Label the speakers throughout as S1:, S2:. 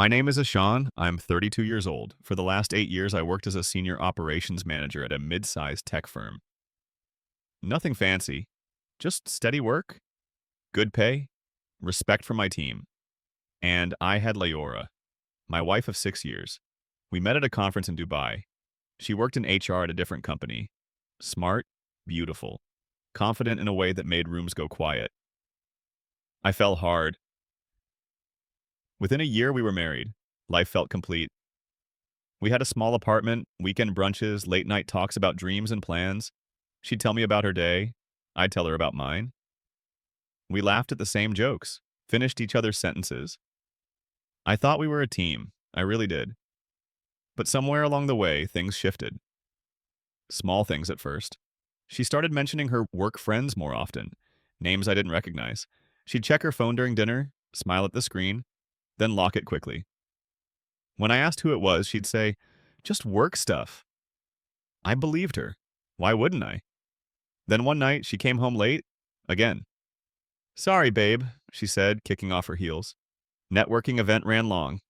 S1: My name is Ashan. I'm 32 years old. For the last 8 years, I worked as a senior operations manager at a mid-sized tech firm. Nothing fancy, just steady work, good pay, respect from my team. And I had Leora, my wife of 6 years. We met at a conference in Dubai. She worked in HR at a different company. Smart, beautiful, confident in a way that made rooms go quiet. I fell hard. Within a year, we were married. Life felt complete. We had a small apartment, weekend brunches, late night talks about dreams and plans. She'd tell me about her day. I'd tell her about mine. We laughed at the same jokes, finished each other's sentences. I thought we were a team. I really did. But somewhere along the way, things shifted. Small things at first. She started mentioning her work friends more often, names I didn't recognize. She'd check her phone during dinner, smile at the screen, then lock it quickly. When I asked who it was, she'd say, "Just work stuff." I believed her. Why wouldn't I? Then one night, she came home late, again. "Sorry, babe," she said, kicking off her heels. "Networking event ran long."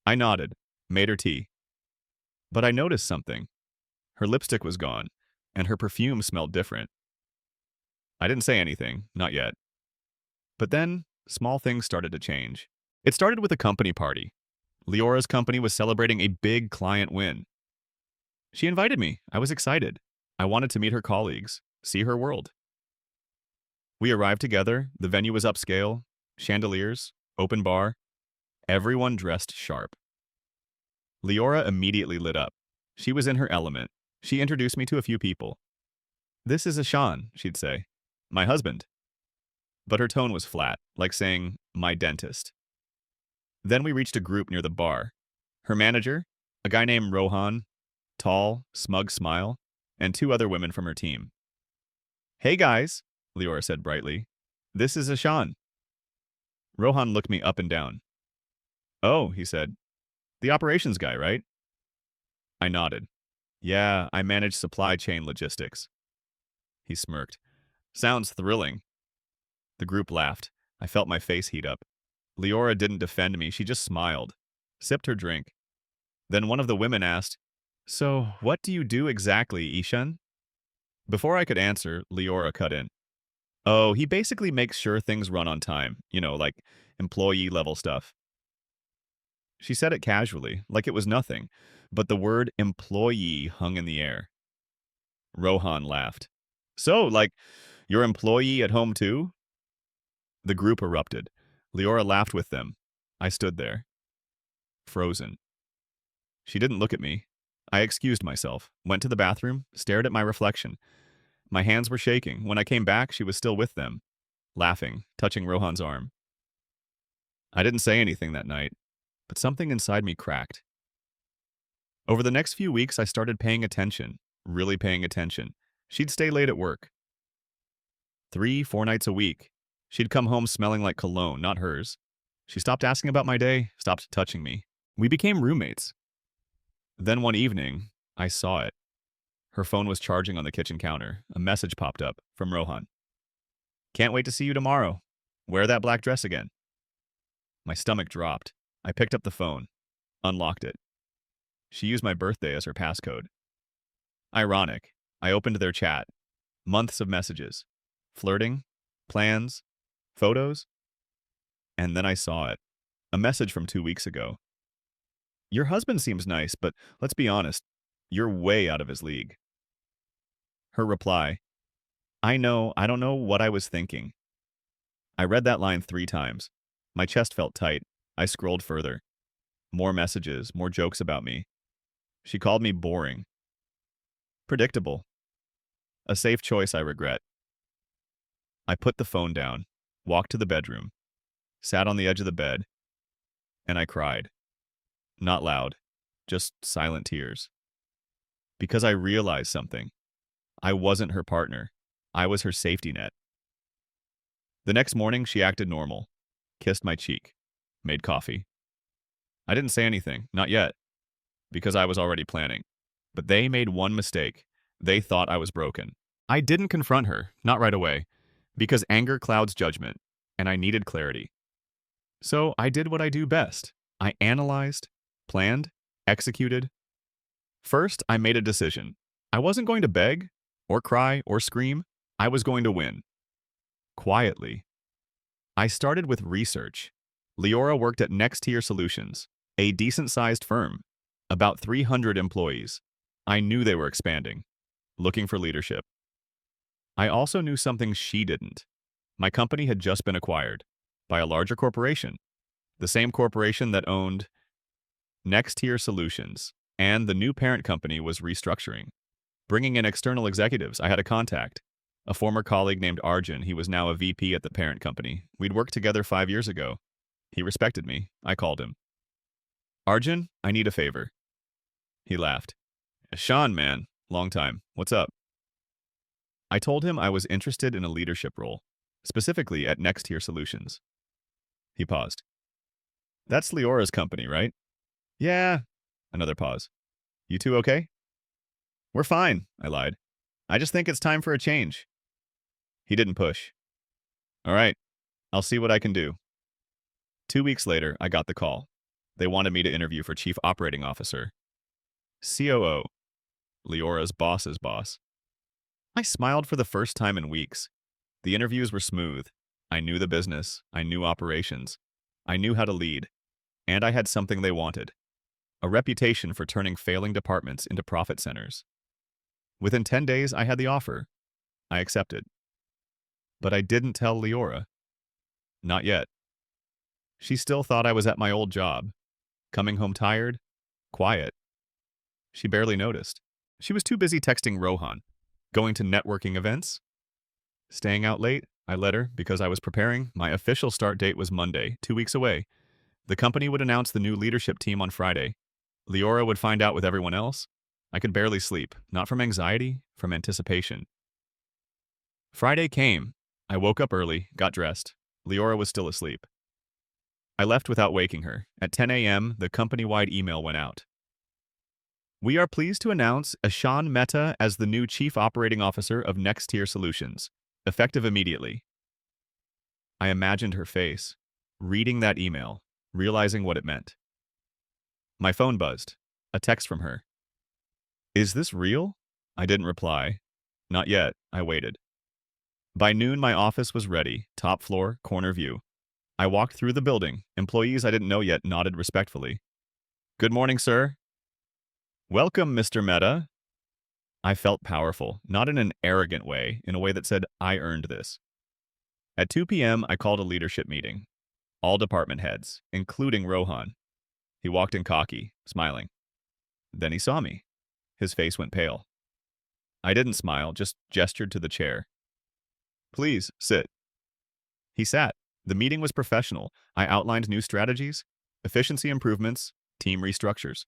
S1: I nodded, made her tea. But I noticed something. Her lipstick was gone, and her perfume smelled different. I didn't say anything, not yet. But then, small things started to change. It started with a company party. Leora's company was celebrating a big client win. She invited me. I was excited. I wanted to meet her colleagues, see her world. We arrived together. The venue was upscale, chandeliers, open bar. Everyone dressed sharp. Leora immediately lit up. She was in her element. She introduced me to a few people. "This is Ashan," she'd say. "My husband." But her tone was flat, like saying, "My dentist." Then we reached a group near the bar. Her manager, a guy named Rohan, tall, smug smile, and two other women from her team. "Hey guys," Leora said brightly. "This is Ashan." Rohan looked me up and down. "Oh," he said. "The operations guy, right?" I nodded. "Yeah, I manage supply chain logistics." He smirked. "Sounds thrilling." The group laughed. I felt my face heat up. Leora didn't defend me, she just smiled, sipped her drink. Then one of the women asked, "So, what do you do exactly, Ishan?" Before I could answer, Leora cut in. "Oh, he basically makes sure things run on time, like employee level stuff." She said it casually, like it was nothing, but the word employee hung in the air. Rohan laughed. "So, like, your employee at home too?" The group erupted. Leora laughed with them. I stood there, frozen. She didn't look at me. I excused myself, went to the bathroom, stared at my reflection. My hands were shaking. When I came back, she was still with them, laughing, touching Rohan's arm. I didn't say anything that night, but something inside me cracked. Over the next few weeks, I started paying attention, really paying attention. She'd stay late at work. 3, 4 nights a week. She'd come home smelling like cologne, not hers. She stopped asking about my day, stopped touching me. We became roommates. Then one evening, I saw it. Her phone was charging on the kitchen counter. A message popped up from Rohan. "Can't wait to see you tomorrow. Wear that black dress again." My stomach dropped. I picked up the phone, unlocked it. She used my birthday as her passcode. Ironic. I opened their chat. Months of messages. Flirting, plans, photos. And then I saw it. A message from 2 weeks ago. "Your husband seems nice, but let's be honest, you're way out of his league." Her reply, "I know, I don't know what I was thinking." I read that line 3 times. My chest felt tight. I scrolled further. More messages, more jokes about me. She called me boring. Predictable. A safe choice I regret. I put the phone down, walked to the bedroom, sat on the edge of the bed, and I cried. Not loud, just silent tears. Because I realized something. I wasn't her partner. I was her safety net. The next morning, she acted normal, kissed my cheek, made coffee. I didn't say anything, not yet, because I was already planning. But they made one mistake. They thought I was broken. I didn't confront her, not right away, because anger clouds judgment, and I needed clarity. So I did what I do best. I analyzed, planned, executed. First, I made a decision. I wasn't going to beg, or cry, or scream. I was going to win. Quietly. I started with research. Leora worked at Next Tier Solutions, a decent-sized firm, about 300 employees. I knew they were expanding, looking for leadership. I also knew something she didn't. My company had just been acquired by a larger corporation, the same corporation that owned Next Tier Solutions, and the new parent company was restructuring. Bringing in external executives, I had a contact, a former colleague named Arjun. He was now a VP at the parent company. We'd worked together 5 years ago. He respected me. I called him. Arjun, I need a favor. He laughed. Sean, man. Long time. What's up? I told him I was interested in a leadership role, specifically at Next Tier Solutions. He paused. That's Leora's company, right? Yeah. Another pause. You two okay? We're fine, I lied. I just think it's time for a change. He didn't push. All right, I'll see what I can do. 2 weeks later, I got the call. They wanted me to interview for Chief Operating Officer. COO. Leora's boss's boss. I smiled for the first time in weeks. The interviews were smooth. I knew the business. I knew operations. I knew how to lead. And I had something they wanted. A reputation for turning failing departments into profit centers. Within 10 days, I had the offer. I accepted. But I didn't tell Leora. Not yet. She still thought I was at my old job, coming home tired, quiet. She barely noticed. She was too busy texting Rohan, going to networking events, staying out late. I let her because I was preparing. My official start date was Monday, 2 weeks away. The company would announce the new leadership team on Friday. Leora would find out with everyone else. I could barely sleep, not from anxiety, from anticipation. Friday came. I woke up early, got dressed. Leora was still asleep. I left without waking her. At 10 a.m., the company-wide email went out. We are pleased to announce Ashan Mehta as the new Chief Operating Officer of Next Tier Solutions, effective immediately. I imagined her face, reading that email, realizing what it meant. My phone buzzed. A text from her. Is this real? I didn't reply. Not yet. I waited. By noon, my office was ready, top floor, corner view. I walked through the building. Employees I didn't know yet nodded respectfully. Good morning, sir. Welcome, Mr. Mehta. I felt powerful, not in an arrogant way, in a way that said, I earned this. At 2 p.m., I called a leadership meeting. All department heads, including Rohan. He walked in cocky, smiling. Then he saw me. His face went pale. I didn't smile, just gestured to the chair. Please, sit. He sat. The meeting was professional. I outlined new strategies, efficiency improvements, team restructures.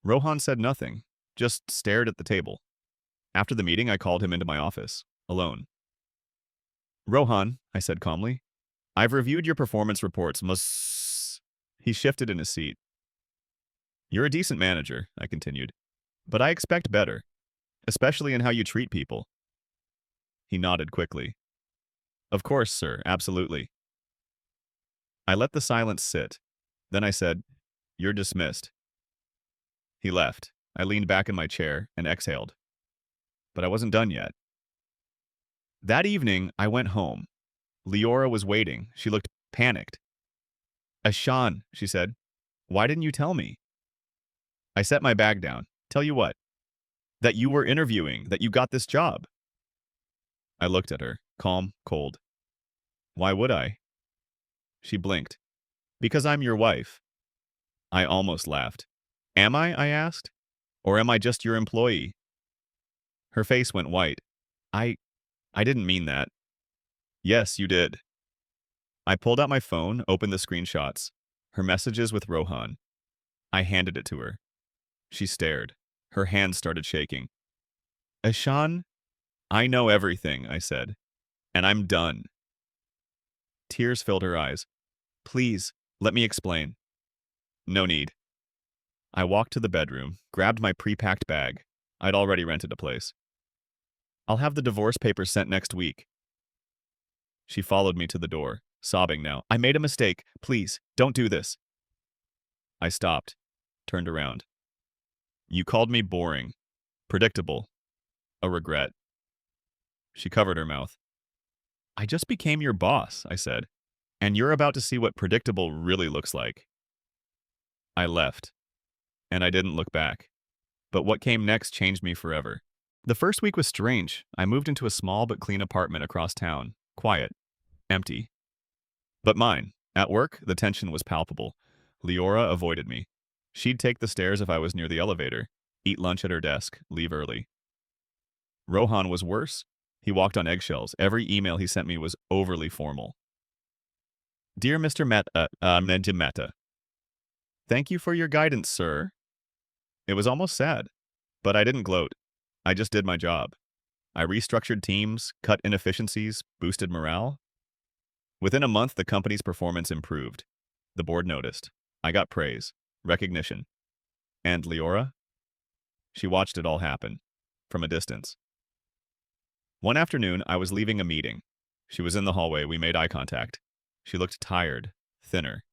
S1: Rohan said nothing, just stared at the table. After the meeting, I called him into my office, alone. Rohan, I said calmly, I've reviewed your performance reports. He shifted in his seat. You're a decent manager, I continued, but I expect better, especially in how you treat people. He nodded quickly. Of course, sir, absolutely. I let the silence sit. Then I said, You're dismissed. He left. I leaned back in my chair and exhaled. But I wasn't done yet. That evening, I went home. Leora was waiting. She looked panicked. Ashan, she said, why didn't you tell me? I set my bag down. Tell you what, that you were interviewing, that you got this job. I looked at her, calm, cold. Why would I? She blinked. Because I'm your wife. I almost laughed. Am I asked. Or am I just your employee? Her face went white. I didn't mean that. Yes, you did. I pulled out my phone, opened the screenshots. Her messages with Rohan. I handed it to her. She stared. Her hands started shaking. Ashan, I know everything, I said. And I'm done. Tears filled her eyes. Please, let me explain. No need. I walked to the bedroom, grabbed my pre-packed bag. I'd already rented a place. I'll have the divorce papers sent next week. She followed me to the door, sobbing now. I made a mistake. Please, don't do this. I stopped, turned around. You called me boring, predictable, a regret. She covered her mouth. I just became your boss, I said, and you're about to see what predictable really looks like. I left, and I didn't look back. But what came next changed me forever. The first week was strange. I moved into a small but clean apartment across town. Quiet. Empty. But mine. At work, the tension was palpable. Leora avoided me. She'd take the stairs if I was near the elevator, eat lunch at her desk, leave early. Rohan was worse. He walked on eggshells. Every email he sent me was overly formal. Dear Mr. Mehta, thank you for your guidance, sir. It was almost sad, but I didn't gloat. I just did my job. I restructured teams, cut inefficiencies, boosted morale. Within a month, the company's performance improved. The board noticed. I got praise, recognition. And Leora? She watched it all happen, from a distance. One afternoon, I was leaving a meeting. She was in the hallway. We made eye contact. She looked tired, thinner.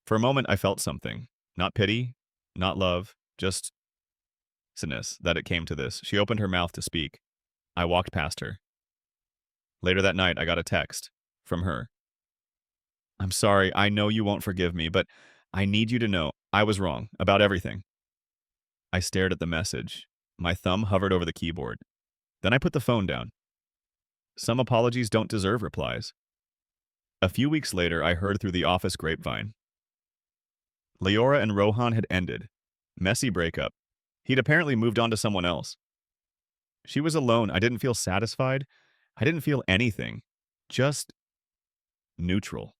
S1: For a moment, I felt something. Not pity, not love, just sadness that it came to this. She opened her mouth to speak. I walked past her. Later that night, I got a text from her. I'm sorry, I know you won't forgive me, but I need you to know I was wrong about everything. I stared at the message. My thumb hovered over the keyboard. Then I put the phone down. Some apologies don't deserve replies. A few weeks later, I heard through the office grapevine. Leora and Rohan had ended. Messy breakup. He'd apparently moved on to someone else. She was alone. I didn't feel satisfied. I didn't feel anything. Just neutral.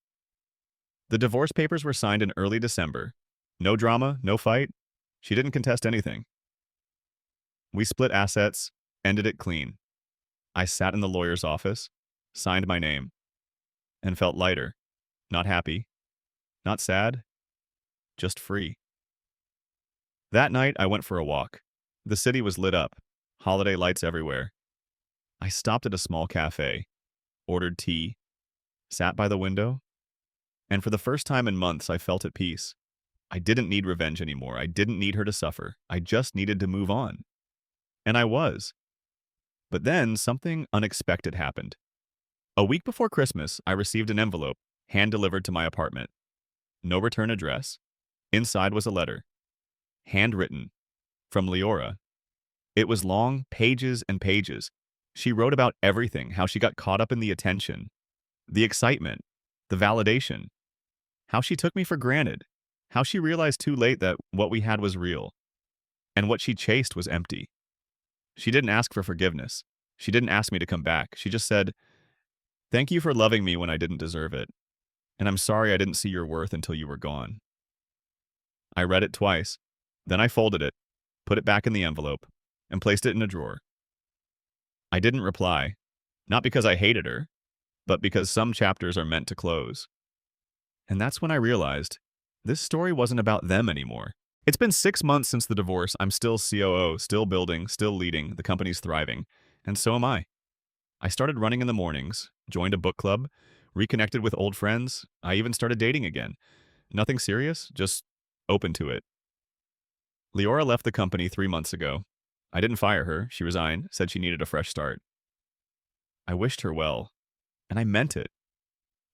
S1: The divorce papers were signed in early December. No drama, no fight. She didn't contest anything. We split assets, ended it clean. I sat in the lawyer's office, signed my name, and felt lighter. Not happy, not sad, just free. That night, I went for a walk. The city was lit up, holiday lights everywhere. I stopped at a small cafe, ordered tea, sat by the window, and for the first time in months, I felt at peace. I didn't need revenge anymore. I didn't need her to suffer. I just needed to move on. And I was. But then something unexpected happened. A week before Christmas, I received an envelope, hand-delivered to my apartment. No return address. Inside was a letter. Handwritten. From Leora. It was long, pages and pages. She wrote about everything, how she got caught up in the attention, the excitement, the validation, how she took me for granted, how she realized too late that what we had was real, and what she chased was empty. She didn't ask for forgiveness. She didn't ask me to come back. She just said, "Thank you for loving me when I didn't deserve it, and I'm sorry I didn't see your worth until you were gone." I read it twice. Then I folded it, put it back in the envelope, and placed it in a drawer. I didn't reply, not because I hated her, but because some chapters are meant to close. And that's when I realized this story wasn't about them anymore. It's been 6 months since the divorce. I'm still COO, still building, still leading. The company's thriving. And so am I. I started running in the mornings, joined a book club, reconnected with old friends. I even started dating again. Nothing serious, just open to it. Leora left the company 3 months ago. I didn't fire her. She resigned, said she needed a fresh start. I wished her well, and I meant it.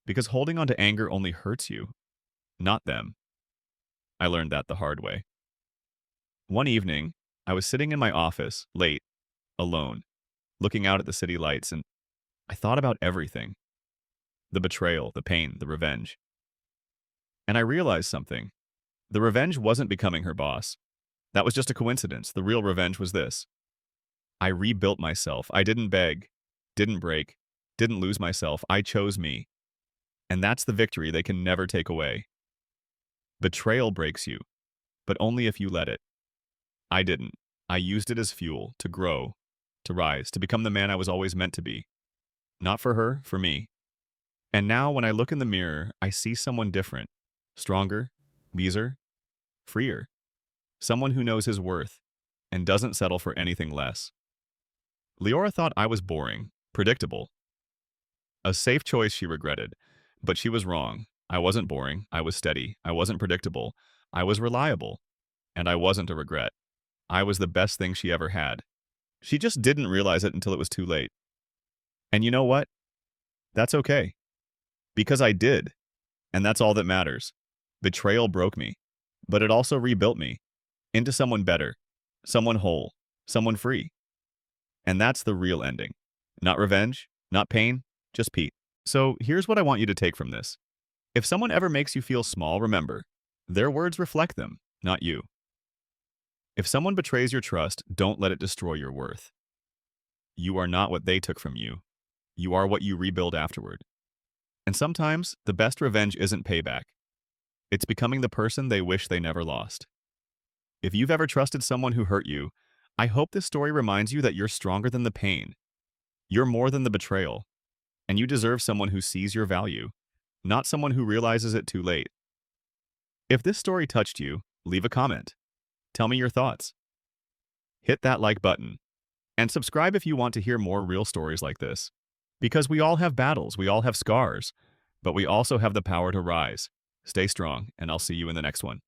S1: Because holding on to anger only hurts you, not them. I learned that the hard way. One evening, I was sitting in my office, late, alone, looking out at the city lights, and I thought about everything. The betrayal, the pain, the revenge. And I realized something. The revenge wasn't becoming her boss. That was just a coincidence. The real revenge was this. I rebuilt myself. I didn't beg, didn't break, didn't lose myself. I chose me. And that's the victory they can never take away. Betrayal breaks you, but only if you let it. I didn't. I used it as fuel to grow, to rise, to become the man I was always meant to be. Not for her, for me. And now when I look in the mirror, I see someone different. Stronger, wiser, freer. Someone who knows his worth and doesn't settle for anything less. Leora thought I was boring, predictable. A safe choice she regretted, but she was wrong. I wasn't boring. I was steady. I wasn't predictable. I was reliable. And I wasn't a regret. I was the best thing she ever had. She just didn't realize it until it was too late. And you know what? That's okay. Because I did. And that's all that matters. Betrayal broke me. But it also rebuilt me into someone better, someone whole, someone free. And that's the real ending. Not revenge, not pain, just peace. So here's what I want you to take from this. If someone ever makes you feel small, remember, their words reflect them, not you. If someone betrays your trust, don't let it destroy your worth. You are not what they took from you. You are what you rebuild afterward. And sometimes, the best revenge isn't payback. It's becoming the person they wish they never lost. If you've ever trusted someone who hurt you, I hope this story reminds you that you're stronger than the pain. You're more than the betrayal. And you deserve someone who sees your value, not someone who realizes it too late. If this story touched you, leave a comment. Tell me your thoughts. Hit that like button. And subscribe if you want to hear more real stories like this. Because we all have battles, we all have scars, but we also have the power to rise. Stay strong, and I'll see you in the next one.